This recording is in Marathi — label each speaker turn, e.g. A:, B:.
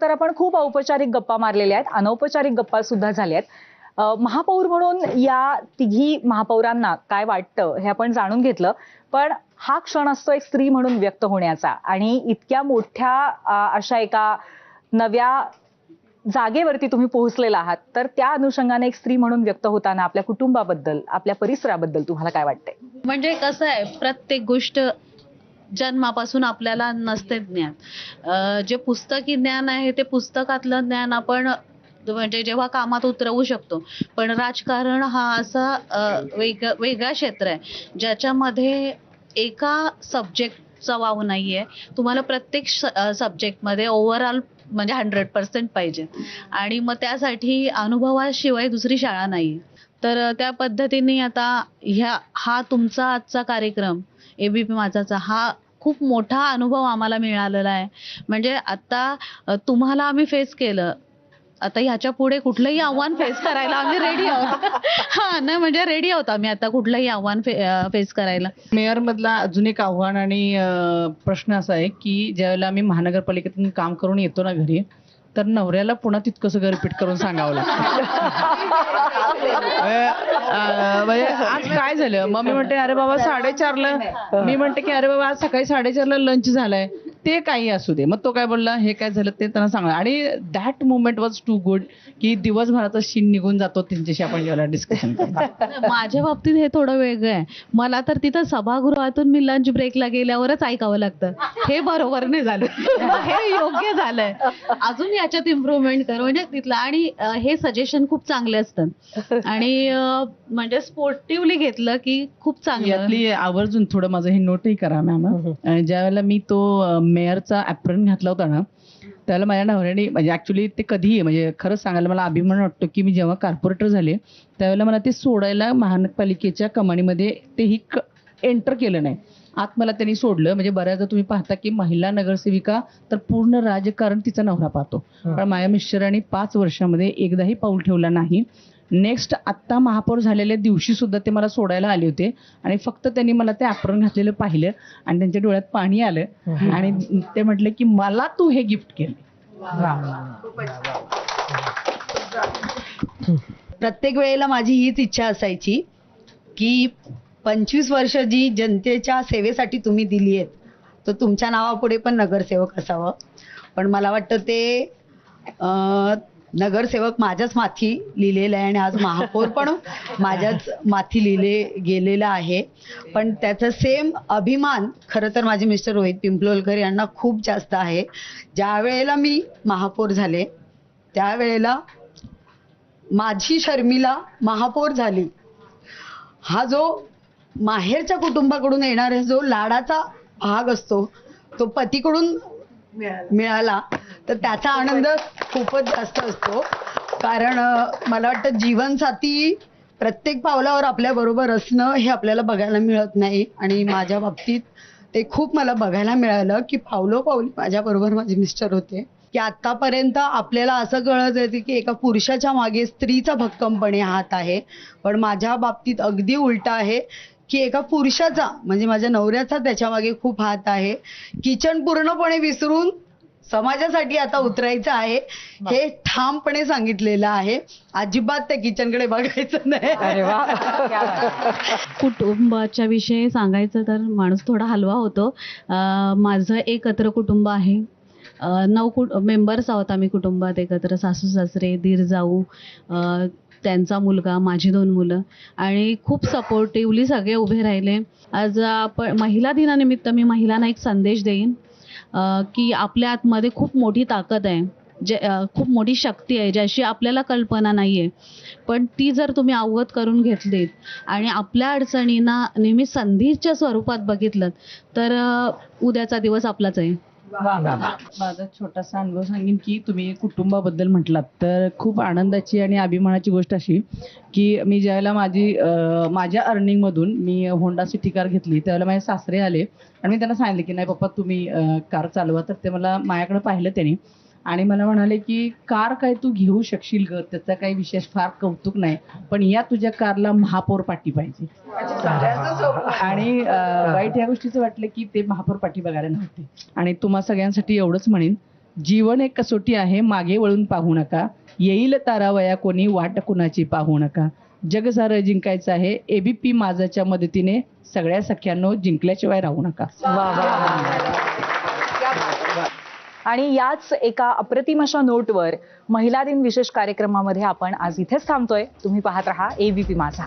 A: तर आपण खूप औपचारिक गप्पा मारलेल्या आहेत, अनौपचारिक गप्पा सुद्धा झाल्या आहेत. महापौर म्हणून या तिघी महापौरांना काय वाटतं हे आपण जाणून घेतलं. पण हा क्षण असतो एक स्त्री म्हणून व्यक्त होण्याचा आणि इतक्या मोठ्या अशा एका नव्या जागेवरती तुम्ही पोहोचलेला आहात, तर त्या अनुषंगाने एक स्त्री म्हणून व्यक्त होताना आपल्या कुटुंबाबद्दल, आपल्या परिसराबद्दल तुम्हाला काय वाटतंय?
B: म्हणजे कसं आहे, प्रत्येक गोष्ट जन्मापासून आपल्याला नसते ज्ञान. जे पुस्तकी ज्ञान आहे ते पुस्तकातलं ज्ञान आपण म्हणजे जेव्हा कामात उतरवू शकतो. पण राजकारण हा असा वेगळा क्षेत्र आहे ज्याच्यामध्ये एका सब्जेक्टचा वाव नाहीये. तुम्हाला प्रत्येक सब्जेक्टमध्ये ओव्हरऑल म्हणजे 100% पाहिजे आणि मग त्यासाठी अनुभवाशिवाय दुसरी शाळा नाही. तर त्या पद्धतीने आता हा तुमचा आजचा कार्यक्रम एबीपी माझाचा हा खूप मोठा अनुभव आम्हाला मिळालेला आहे. म्हणजे आता तुम्हाला आम्ही फेस केलं, आता ह्याच्या पुढे कुठलंही आव्हान फेस करायला आम्ही रेडी आहोत. हा नाही म्हणजे रेडी आहोत आम्ही आता कुठलंही आव्हान फेस करायला.
C: मेयर मधला अजून एक आव्हान आणि प्रश्न असा आहे की ज्यावेळेला आम्ही महानगरपालिकेतून काम करून येतो ना घरी, तर नवऱ्याला पुन्हा तितकं सगळं रिपीट करून सांगावं लागतं. म्हणजे आज काय झालं, मग मी म्हणते अरे बाबा 4:30ला, मी म्हणते की अरे बाबा आज सकाळी 4:30ला लंच झालाय, ते काही असू दे. मग तो काय बोलला, हे काय झालं ते त्यांना सांगा. आणि that moment was too good की दिवसभराचा शीन निघून जातो त्यांच्याशी आपण जेव्हा डिस्कशन करतो.
B: माझ्या बाबतीत हे थोडं वेगळं आहे. मला तर तिथं सभागृहातून मी लंच ब्रेकला गेल्यावरच ऐकावं लागतं. हे बरोबर नाही झालं, हे योग्य झालंय, अजून याच्यात इम्प्रूव्हमेंट कर म्हणजे तिथलं. आणि हे सजेशन खूप चांगले असतात आणि म्हणजे स्पोर्टिव्हली घेतलं की खूप चांगलं.
C: यातली आवर्जून थोडं माझं हे नोटही करा मॅम. ज्या वेळेला मी तो मेयरचा ॲप्रन घातला होता ना, त्यावेळेला माझ्या नवऱ्याने म्हणजे ऍक्च्युली ते कधीही म्हणजे खरंच सांगायला मला अभिमान वाटतो की मी जेव्हा कॉर्पोरेटर झाले त्यावेळेला मला ते सोडायला महानगरपालिकेच्या कमानीमध्ये तेही एंटर केलं नाही. आत मला त्यांनी सोडलं. म्हणजे बऱ्याचदा तुम्ही पाहता की महिला नगरसेविका तर पूर्ण राजकारण तिचा नवरा पाहतो, पण माझ्या मिस्टरांनी 5 वर्षामध्ये एकदाही पाऊल ठेवला नाही. नेक्स्ट आत्ता महापौर झालेल्या दिवशी सुद्धा ते मला सोडायला आले होते आणि फक्त त्यांनी मला ते ॲप्रन घातलेलं पाहिलं आणि त्यांच्या डोळ्यात पाणी आलं आणि ते म्हटले की मला तू हे गिफ्ट केलं.
D: प्रत्येक वेळेला माझी हीच इच्छा असायची की 25 वर्ष जी जनतेच्या सेवेसाठी तुम्ही दिली आहेत, तर तुमच्या नावापुढे पण नगरसेवक असावं. पण मला वाटतं ते नगरसेवक माझ्याच माथी लिहिलेलं आहे आणि आज महापौर पण माझ्याच माथी लिहिले गेलेला आहे. पण त्याचा सेम अभिमान खरं तर माझे मिस्टर रोहित पिंपलोलकर यांना खूप जास्त आहे. ज्या वेळेला मी महापौर झाले त्यावेळेला माझी शर्मिला महापौर झाली, हा जो माहेरच्या कुटुंबाकडून येणारा जो लाडाचा भाग असतो तो पतीकडून मिळाला तर त्याचा आनंद खूपच जास्त असतो. कारण मला वाटतं जीवनसाथी प्रत्येक पावलावर आपल्या बरोबर असणं हे आपल्याला बघायला मिळत नाही आणि माझ्या बाबतीत ते खूप मला बघायला मिळालं की पावलोपावली माझ्याबरोबर माझे मिस्टर होते. की आतापर्यंत आपल्याला असं कळत येते की एका पुरुषाच्या मागे स्त्रीचा भक्कमपणे हात आहे, पण माझ्या बाबतीत अगदी उलटा आहे की एका पुरुषाचा म्हणजे माझ्या नवऱ्याचा त्याच्या मागे खूप हात आहे. किचन पूर्णपणे विसरून समाजासाठी आता उतरायचं आहे हे ठामपणे सांगितलेलं आहे. अजिबात त्या किचनकडे बघायचं नाही.
A: अरे वा.
B: कुटुंबाच्या विषयी सांगायचं तर माणूस थोडा हलवा होतो. माझं एकत्र कुटुंब आहे. 9 मेंबर्स आहोत आम्ही कुटुंबात एकत्र. सासू सासरे, दीर जाऊ, त्यांचा मुलगा, माझी 2 मुलं आणि खूप सपोर्टिव्हली सगळे उभे राहिले. आज आपण महिला दिनानिमित्त मी महिलांना एक संदेश देईन की आपल्या आतमध्ये खूप मोठी ताकद आहे, खूप मोठी शक्ती आहे ज्याची आपल्याला कल्पना नाही आहे. पण ती जर तुम्ही अवगत करून घेतलीत आणि आपल्या अडचणींना नेहमी संधीच्या स्वरूपात बघितलं तर उद्याचा दिवस आपलाच आहे.
C: माझा छोटासा अनुभव सांगेन की तुम्ही कुटुंबाबद्दल म्हटलात तर खूप आनंदाची आणि अभिमानाची गोष्ट अशी की मी ज्यावेळेला माझ्या अर्निंगमधून मी होंडा सिटी कार घेतली त्यावेळेला माझे सासरे आले आणि मी त्यांना सांगितले की नाही पप्पा तुम्ही कार चालवा. तर ते मला माझ्याकडे पाहिलं त्यांनी आणि मला म्हणाले की कार काय तू घेऊ शकशील ग, त्याचा काही विशेष फार कौतुक नाही, पण या तुझ्या कारला महापौर पाटी पाहिजे. आणि वाईट या गोष्टीचं वाटलं की ते महापौर पाटी बघायला नव्हते. आणि तुम्हा सगळ्यांसाठी एवढंच म्हणेन जीवन एक कसोटी आहे, मागे वळून पाहू नका. येईल तारावया कोणी, वाट कुणाची पाहू नका. जग सारं जिंकायचं आहे, एबीपी माझाच्या मदतीने. सगळ्या सख्यांनो, जिंकल्याशिवाय राहू नका.
A: आणि याच एका अप्रतिम अशा नोटवर महिला दिन विशेष कार्यक्रमामध्ये आपण आज इथेच थांबतोय. तुम्ही पाहत राहा एबीपी माझा.